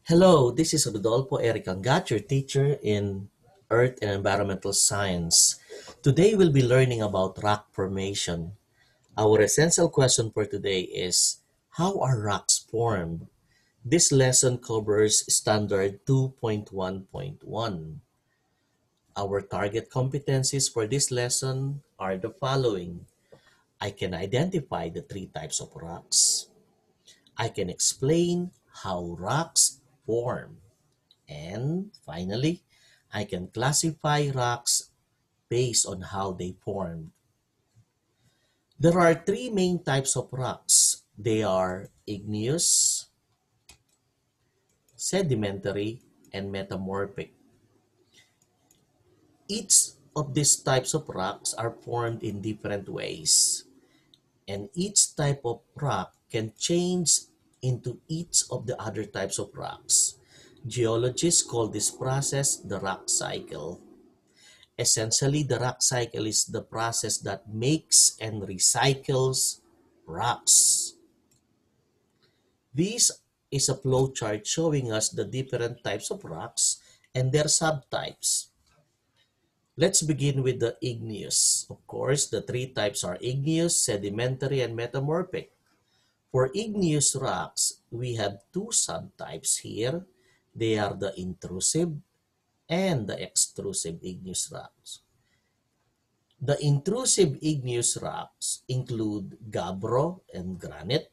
Hello, this is Rodolfo Eric Angat, your teacher in Earth and Environmental Science. Today we'll be learning about rock formation. Our essential question for today is, how are rocks formed? This lesson covers Standard 2.1.1. Our target competencies for this lesson are the following. I can identify the three types of rocks. I can explain how rocks form. And finally, I can classify rocks based on how they formed. There are three main types of rocks. They are igneous, sedimentary, and metamorphic. Each of these types of rocks are formed in different ways, and each type of rock can change into each of the other types of rocks. Geologists call this process the rock cycle. Essentially, the rock cycle is the process that makes and recycles rocks. This is a flow chart showing us the different types of rocks and their subtypes. Let's begin with the igneous. Of course, the three types are igneous, sedimentary, and metamorphic. For igneous rocks, we have two subtypes here. They are the intrusive and the extrusive igneous rocks. The intrusive igneous rocks include gabbro and granite,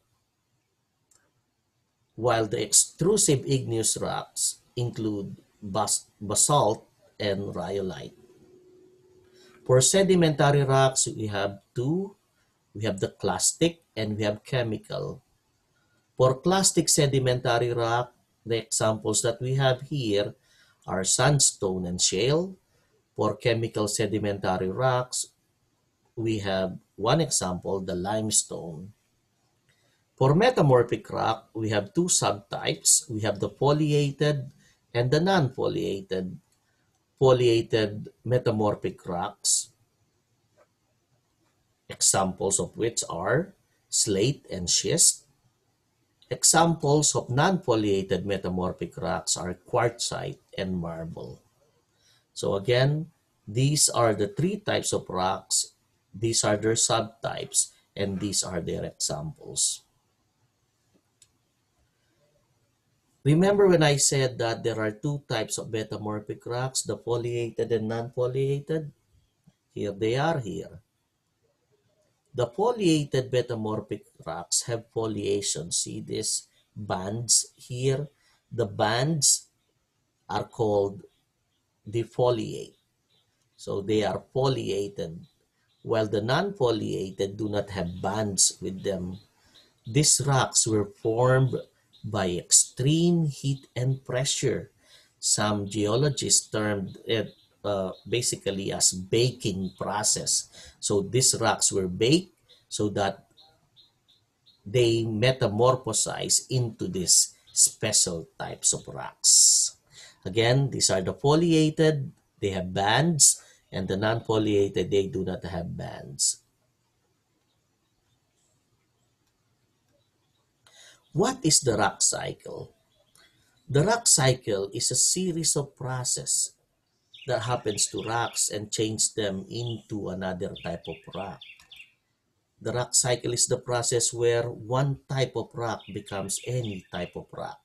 while the extrusive igneous rocks include basalt and rhyolite. For sedimentary rocks, we have two. We have the clastic and we have chemical. For clastic sedimentary rock, the examples that we have here are sandstone and shale. For chemical sedimentary rocks, we have one example, the limestone. For metamorphic rock, we have two subtypes. We have the foliated and the non-foliated. Foliated metamorphic rocks, examples of which are slate and schist. Examples of non-foliated metamorphic rocks are quartzite and marble. So again, these are the three types of rocks. These are their subtypes, and these are their examples. Remember when I said that there are two types of metamorphic rocks, the foliated and non-foliated? Here they are here. The foliated metamorphic rocks have foliation. See these bands here? The bands are called defoliate. So they are foliated, while the non-foliated do not have bands with them. These rocks were formed by extreme heat and pressure. Some geologists termed it basically as baking process. So these rocks were baked so that they metamorphosize into these special types of rocks. Again, these are the foliated, they have bands, and the non-foliated, they do not have bands. What is the rock cycle? The rock cycle is a series of processes that happens to rocks and change them into another type of rock. The rock cycle is the process where one type of rock becomes any type of rock.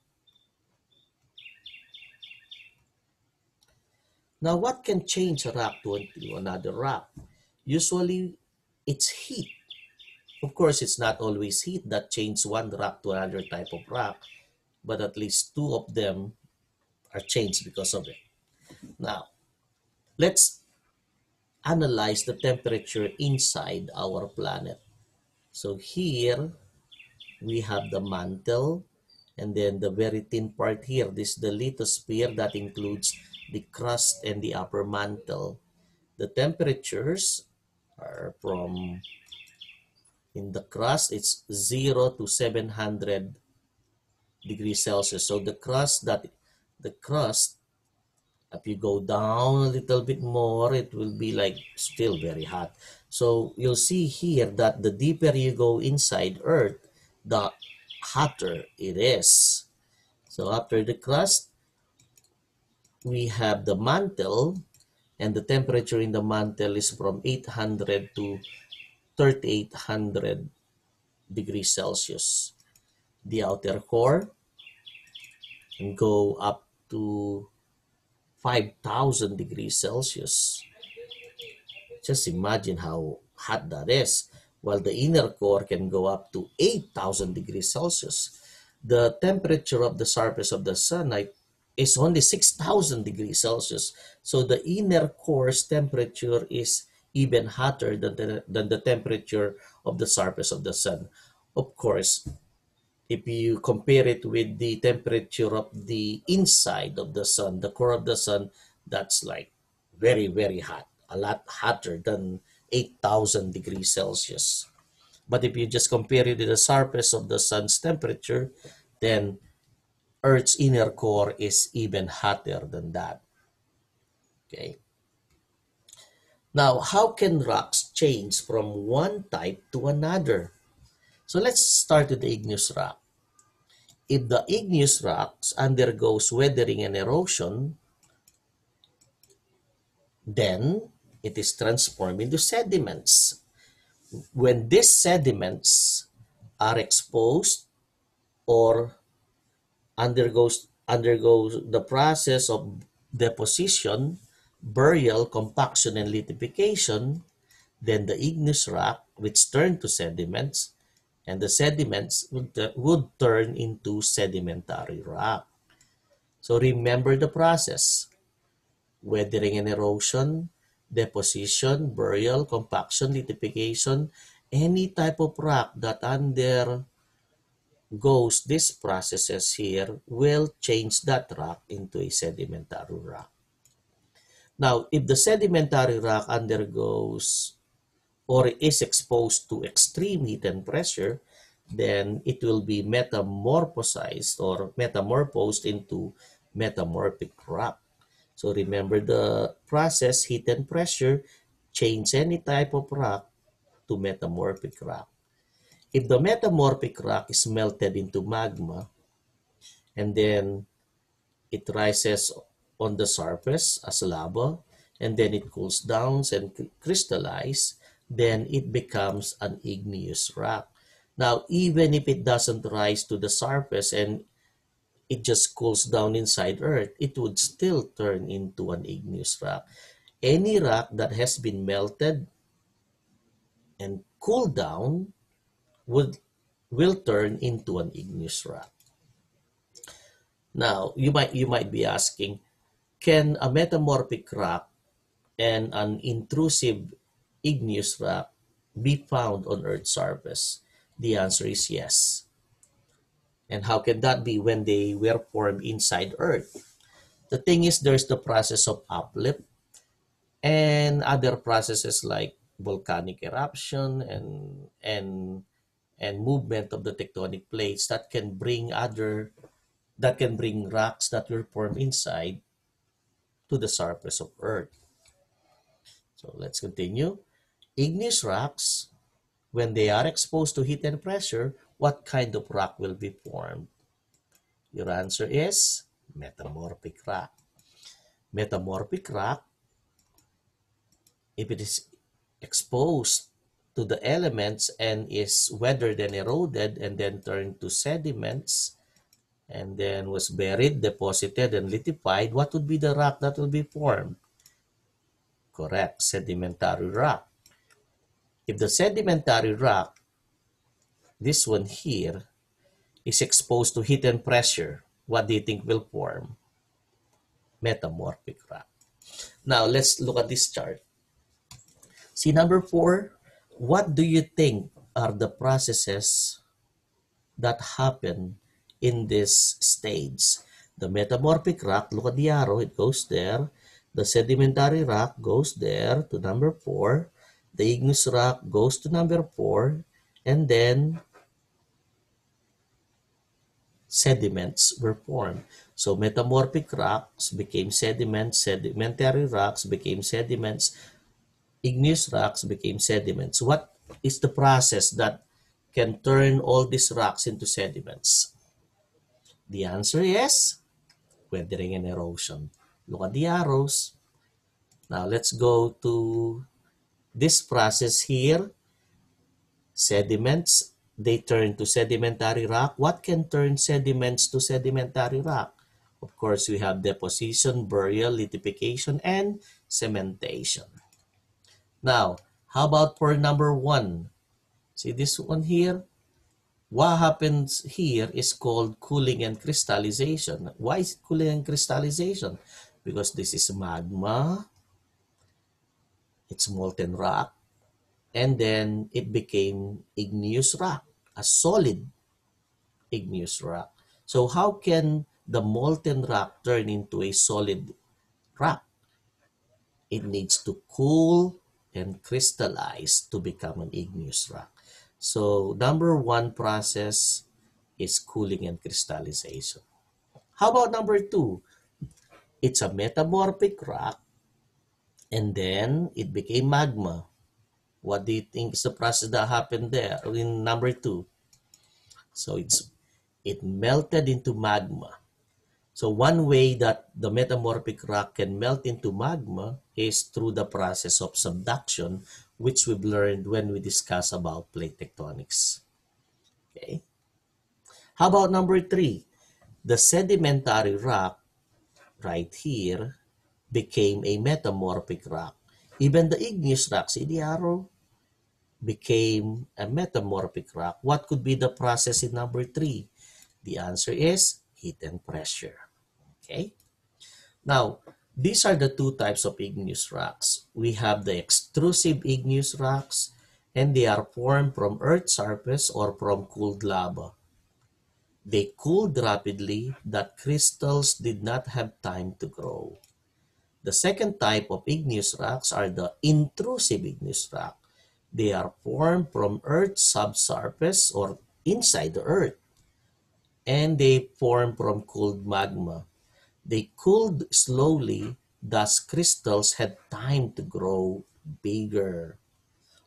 Now, what can change a rock to another rock? Usually, it's heat. Of course, it's not always heat that changes one rock to another type of rock, but at least two of them are changed because of it. Now, let's analyze the temperature inside our planet. So here, we have the mantle, and then the very thin part here, this is the lithosphere that includes the crust and the upper mantle. The temperatures are from, in the crust, it's 0 to 700 degrees Celsius. So the crust, if you go down a little bit more, it will be like still very hot. So you'll see here that the deeper you go inside Earth, the hotter it is. So after the crust, we have the mantle, and the temperature in the mantle is from 800 to 3800 degrees Celsius. The outer core can go up to 5000 degrees Celsius. Just imagine how hot that is. While the inner core can go up to 8000 degrees Celsius. The temperature of the surface of the sun is only 6000 degrees Celsius. So the inner core's temperature is even hotter than the temperature of the surface of the sun. Of course, if you compare it with the temperature of the inside of the sun, the core of the sun, that's like very, very hot, a lot hotter than 8000 degrees Celsius. But if you just compare it to the surface of the sun's temperature, then Earth's inner core is even hotter than that. Okay. Now, how can rocks change from one type to another? So let's start with the igneous rock. If the igneous rocks undergoes weathering and erosion, then it is transformed into sediments. When these sediments are exposed or undergoes the process of deposition, burial, compaction, and lithification, then the igneous rock, which turn to sediments, and the sediments would turn into sedimentary rock. So remember the process: weathering and erosion, deposition, burial, compaction, lithification. Any type of rock that undergoes these processes here will change that rock into a sedimentary rock. Now, if the sedimentary rock undergoes or is exposed to extreme heat and pressure, then it will be metamorphosized or metamorphosed into metamorphic rock. So remember the process: heat and pressure change any type of rock to metamorphic rock. If the metamorphic rock is melted into magma and then it rises on the surface as lava, and then it cools down and crystallizes, then it becomes an igneous rock. Now, even if it doesn't rise to the surface and it just cools down inside Earth, it would still turn into an igneous rock. Any rock that has been melted and cooled down will turn into an igneous rock. Now, you might be asking, can a metamorphic rock and an intrusive igneous rock be found on Earth's surface? The answer is yes. And how can that be when they were formed inside Earth? The thing is, there's the process of uplift and other processes like volcanic eruption and movement of the tectonic plates that can bring rocks that were formed inside to the surface of Earth. So let's continue. Igneous rocks, when they are exposed to heat and pressure, what kind of rock will be formed? Your answer is metamorphic rock. Metamorphic rock, if it is exposed to the elements and is weathered and eroded and then turned to sediments and then was buried, deposited, and lithified, what would be the rock that will be formed? Correct, sedimentary rock. If the sedimentary rock, this one here, is exposed to heat and pressure, what do you think will form? Metamorphic rock. Now, let's look at this chart. See number 4, what do you think are the processes that happen in this stage? The metamorphic rock, look at the arrow, it goes there. The sedimentary rock goes there to number 4. The igneous rock goes to number 4. And then sediments were formed. So metamorphic rocks became sediments, sedimentary rocks became sediments, igneous rocks became sediments. What is the process that can turn all these rocks into sediments? The answer is weathering and erosion. Look at the arrows. Now let's go to this process here. Sediments, they turn to sedimentary rock. What can turn sediments to sedimentary rock? Of course, we have deposition, burial, lithification, and cementation. Now, how about for number 1? See this one here? What happens here is called cooling and crystallization. Why is it cooling and crystallization? Because this is magma, it's molten rock, and then it became igneous rock, a solid igneous rock. So how can the molten rock turn into a solid rock? It needs to cool and crystallize to become an igneous rock. So number 1 process is cooling and crystallization. How about number 2? It's a metamorphic rock and then it became magma. What do you think is the process that happened there in number 2? So it melted into magma. So one way that the metamorphic rock can melt into magma is through the process of subduction, which we've learned when we discuss about plate tectonics. Okay. How about number 3? The sedimentary rock right here became a metamorphic rock. Even the igneous rock, see the arrow, became a metamorphic rock. What could be the process in number 3? The answer is heat and pressure. Okay. Now, these are the 2 types of igneous rocks. We have the extrusive igneous rocks, and they are formed from Earth's surface or from cooled lava. They cooled rapidly that crystals did not have time to grow. The second type of igneous rocks are the intrusive igneous rock. They are formed from Earth's subsurface or inside the Earth, and they form from cooled magma. They cooled slowly, thus crystals had time to grow bigger.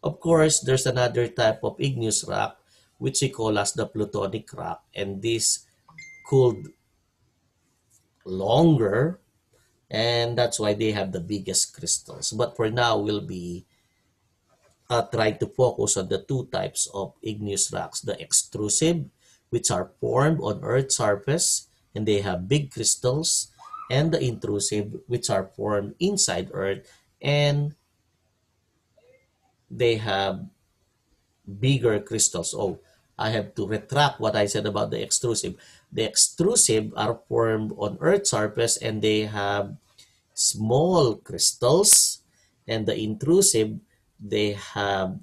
Of course, there's another type of igneous rock which we call as the plutonic rock, and this cooled longer, and that's why they have the biggest crystals. But for now, we'll be trying to focus on the 2 types of igneous rocks, the extrusive, which are formed on Earth's surface, and they have big crystals, and the intrusive, which are formed inside Earth, and they have bigger crystals. Oh, I have to retract what I said about the extrusive. The extrusive are formed on Earth's surface, and they have small crystals, and the intrusive, they have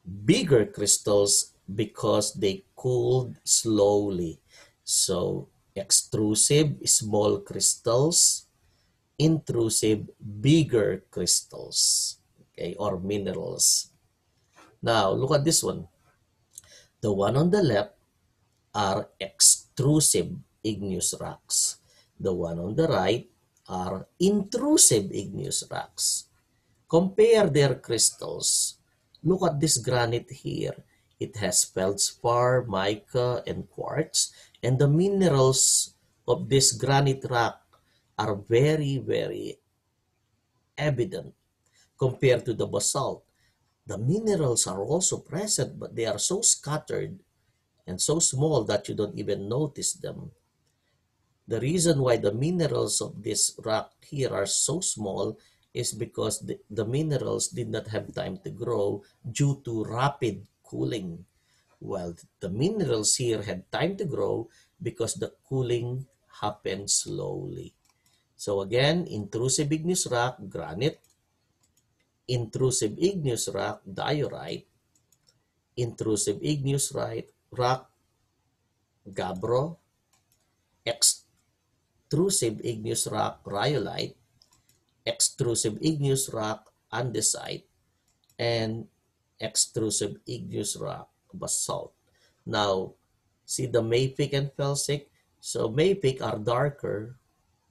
bigger crystals because they cooled slowly. So extrusive, small crystals, intrusive, bigger crystals, okay, or minerals. Now, look at this one. The one on the left are extrusive igneous rocks. The one on the right are intrusive igneous rocks. Compare their crystals. Look at this granite here. It has feldspar, mica, and quartz. And the minerals of this granite rock are very, very evident compared to the basalt. The minerals are also present, but they are so scattered and so small that you don't even notice them. The reason why the minerals of this rock here are so small is because the minerals did not have time to grow due to rapid cooling, while the minerals here had time to grow because the cooling happened slowly. So again, intrusive igneous rock, granite; intrusive igneous rock, diorite; intrusive igneous rock, gabbro; extrusive igneous rock, rhyolite; extrusive igneous rock, andesite; and extrusive igneous rock, basalt. Now, see the mafic and felsic? So mafic are darker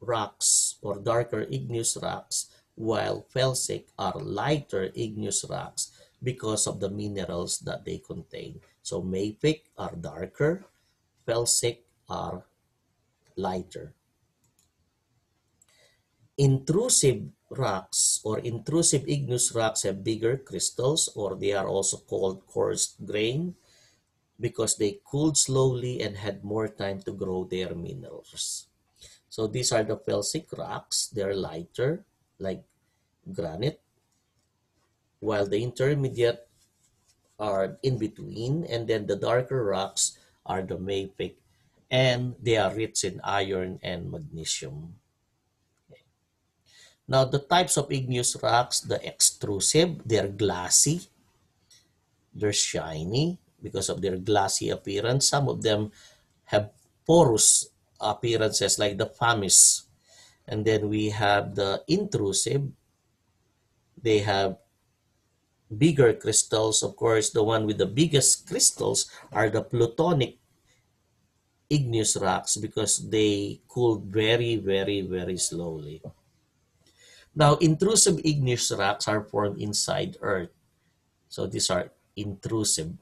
rocks or darker igneous rocks, while felsic are lighter igneous rocks because of the minerals that they contain. So mafic are darker, felsic are lighter. Intrusive rocks or intrusive igneous rocks have bigger crystals, or they are also called coarse grain, because they cooled slowly and had more time to grow their minerals. So these are the felsic rocks. They're lighter, like granite, while the intermediate are in between, and then the darker rocks are the mafic, and they are rich in iron and magnesium. Now, the types of igneous rocks, the extrusive, they're glassy, they're shiny because of their glassy appearance. Some of them have porous appearances like the pumice. And then we have the intrusive. They have bigger crystals. Of course, the one with the biggest crystals are the plutonic igneous rocks because they cool very, very, very slowly. Now, intrusive igneous rocks are formed inside Earth. So these are intrusive.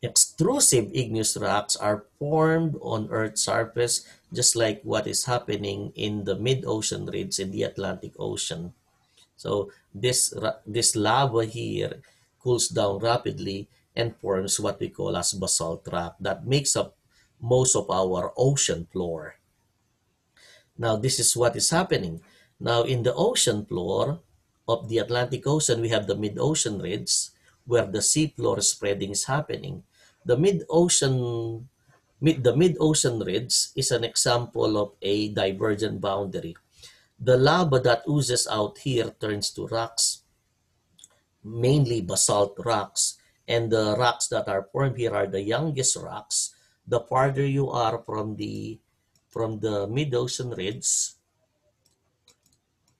Extrusive igneous rocks are formed on Earth's surface, just like what is happening in the mid-ocean ridge in the Atlantic Ocean. So this lava here cools down rapidly and forms what we call as basalt rock that makes up most of our ocean floor. Now, this is what is happening. Now, in the ocean floor of the Atlantic Ocean, we have the mid-ocean ridge where the seafloor spreading is happening. The mid-ocean ridge is an example of a divergent boundary. The lava that oozes out here turns to rocks, mainly basalt rocks. And the rocks that are formed here are the youngest rocks. The farther you are from the mid-ocean ridge,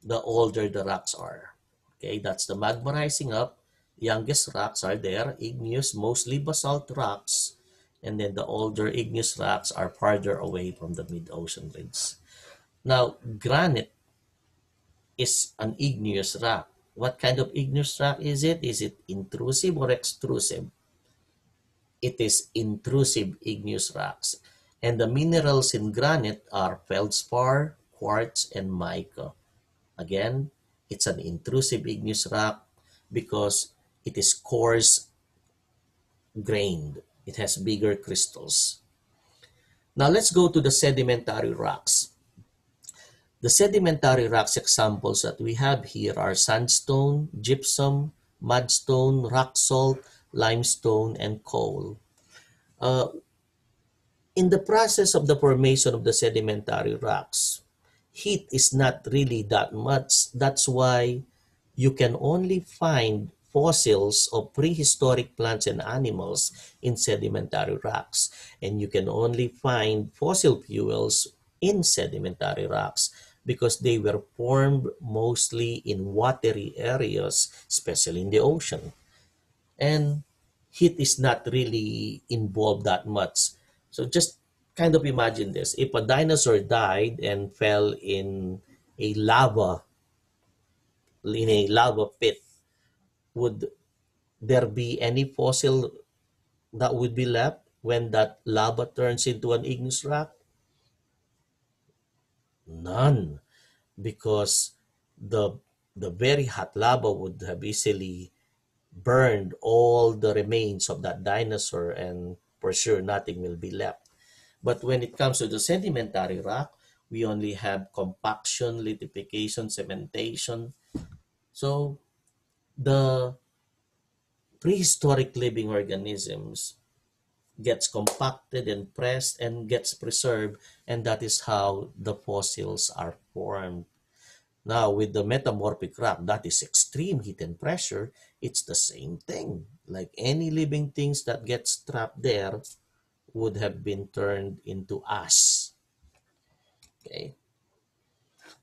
the older the rocks are. Okay, that's the magma rising up. Youngest rocks are there, igneous, mostly basalt rocks. And then the older igneous rocks are farther away from the mid-ocean ridge. Now, granite is an igneous rock. What kind of igneous rock is it? Is it intrusive or extrusive? It is intrusive igneous rocks. And the minerals in granite are feldspar, quartz, and mica. Again, it's an intrusive igneous rock because it is coarse grained. It has bigger crystals. Now let's go to the sedimentary rocks. The sedimentary rocks examples that we have here are sandstone, gypsum, mudstone, rock salt, limestone, and coal. Uh, in the process of the formation of the sedimentary rocks, heat is not really that much. That's why you can only find fossils of prehistoric plants and animals in sedimentary rocks. And you can only find fossil fuels in sedimentary rocks because they were formed mostly in watery areas, especially in the ocean. And heat is not really involved that much. So just kind of imagine this. If a dinosaur died and fell a lava, in a lava pit, would there be any fossil that would be left when that lava turns into an igneous rock? None, because the the very hot lava would have easily burned all the remains of that dinosaur, and for sure nothing will be left. But when it comes to the sedimentary rock, we only have compaction, lithification, cementation. So the prehistoric living organisms gets compacted and pressed and gets preserved, and that is how the fossils are formed. Now, with the metamorphic rock, that is extreme heat and pressure, it's the same thing. Like any living things that gets trapped there would have been turned into ash. Okay.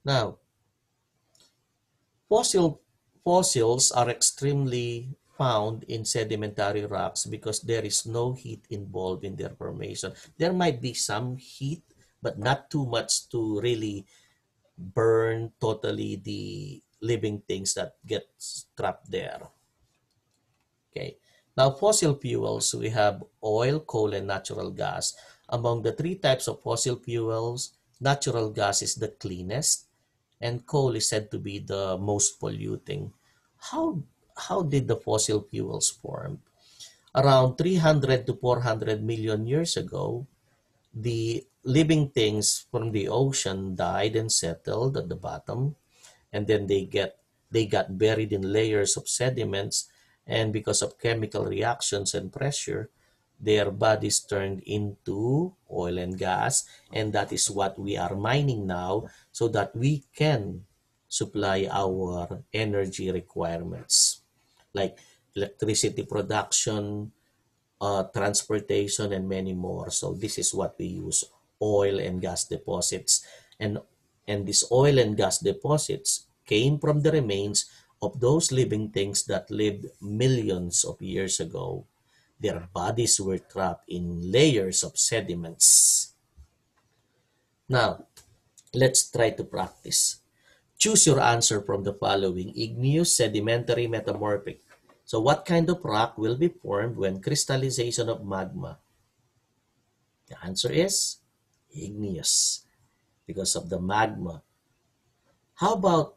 Now, fossil fossils are extremely found in sedimentary rocks because there is no heat involved in their formation. There might be some heat, but not too much to really burn totally the living things that get trapped there. Okay. Now, fossil fuels, we have oil, coal, and natural gas. Among the three types of fossil fuels, natural gas is the cleanest, and coal is said to be the most polluting. How, how did the fossil fuels form? Around 300 to 400 million years ago, the living things from the ocean died and settled at the bottom, and then they got buried in layers of sediments, and because of chemical reactions and pressure, their bodies turned into oil and gas, and that is what we are mining now so that we can supply our energy requirements like electricity production, transportation, and many more. So this is what we use: oil and gas deposits. And, and these oil and gas deposits came from the remains of those living things that lived millions of years ago. Their bodies were trapped in layers of sediments. Now, let's try to practice. Choose your answer from the following: igneous, sedimentary, metamorphic. So what kind of rock will be formed when crystallization of magma? The answer is igneous because of the magma. How about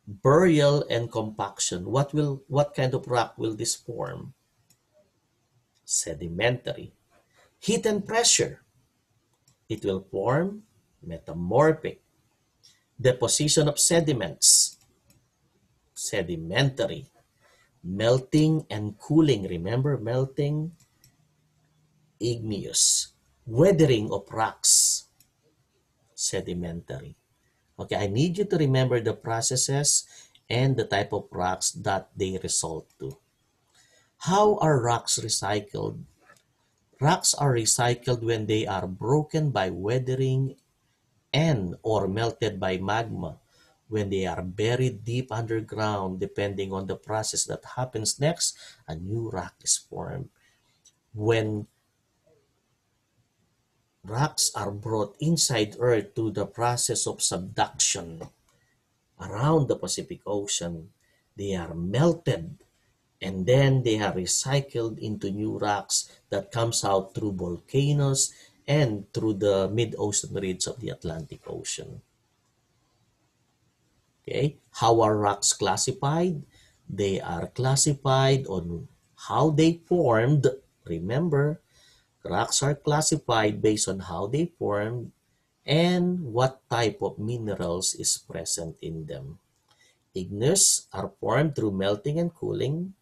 burial and compaction? What kind of rock will this form? Sedimentary. Heat and pressure. It will form metamorphic. Deposition of sediments. Sedimentary. Melting and cooling. Remember melting? Igneous. Weathering of rocks. Sedimentary. Okay, I need you to remember the processes and the type of rocks that they result to. How are rocks recycled? Rocks are recycled when they are broken by weathering and or melted by magma. When they are buried deep underground, depending on the process that happens next, a new rock is formed. When rocks are brought inside Earth to the process of subduction around the Pacific Ocean, they are melted and then they are recycled into new rocks that comes out through volcanoes and through the mid-ocean ridge of the Atlantic Ocean. Okay, how are rocks classified? They are classified on how they formed. Remember, rocks are classified based on how they formed and what type of minerals is present in them. Igneous are formed through melting and cooling.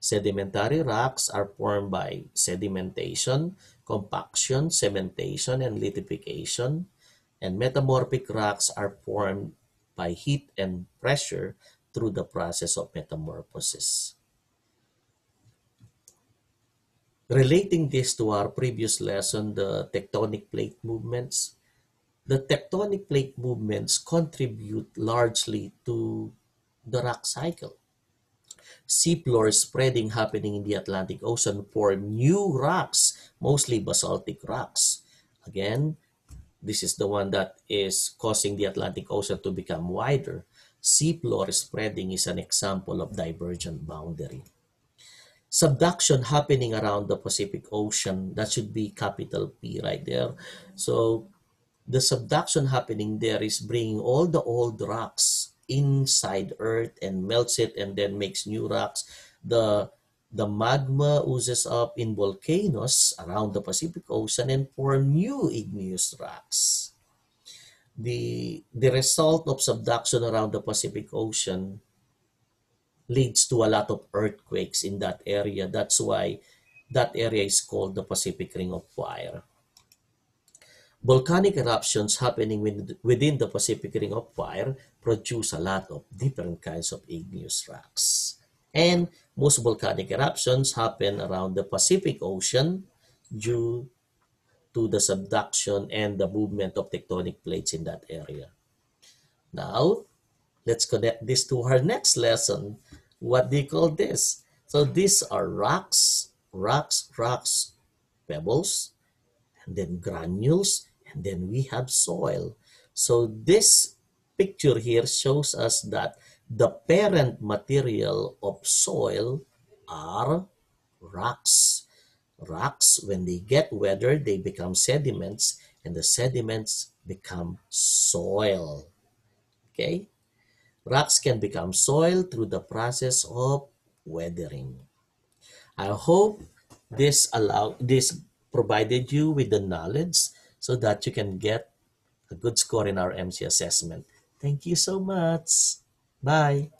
Sedimentary rocks are formed by sedimentation, compaction, cementation, and lithification. And metamorphic rocks are formed by heat and pressure through the process of metamorphosis. Relating this to our previous lesson, the tectonic plate movements, the tectonic plate movements contribute largely to the rock cycle. Seafloor spreading happening in the Atlantic Ocean form new rocks, mostly basaltic rocks. Again, this is the one that is causing the Atlantic Ocean to become wider. Seafloor spreading is an example of divergent boundary. Subduction happening around the Pacific Ocean, that should be capital P right there. So the subduction happening there is bringing all the old rocks inside Earth and melts it and then makes new rocks. The magma oozes up in volcanoes around the Pacific Ocean and form new igneous rocks. The result of subduction around the Pacific Ocean leads to a lot of earthquakes in that area. That's why that area is called the Pacific Ring of Fire. Volcanic eruptions happening within the Pacific Ring of Fire produce a lot of different kinds of igneous rocks. And most volcanic eruptions happen around the Pacific Ocean due to the subduction and the movement of tectonic plates in that area. Now, let's connect this to our next lesson. What do you call this? So these are rocks, pebbles, and then granules, and then we have soil. So this picture here shows us that the parent material of soil are rocks. Rocks, when they get weathered, they become sediments, and the sediments become soil. Okay? Rocks can become soil through the process of weathering. I hope this provided you with the knowledge so that you can get a good score in our MC assessment. Thank you so much. Bye.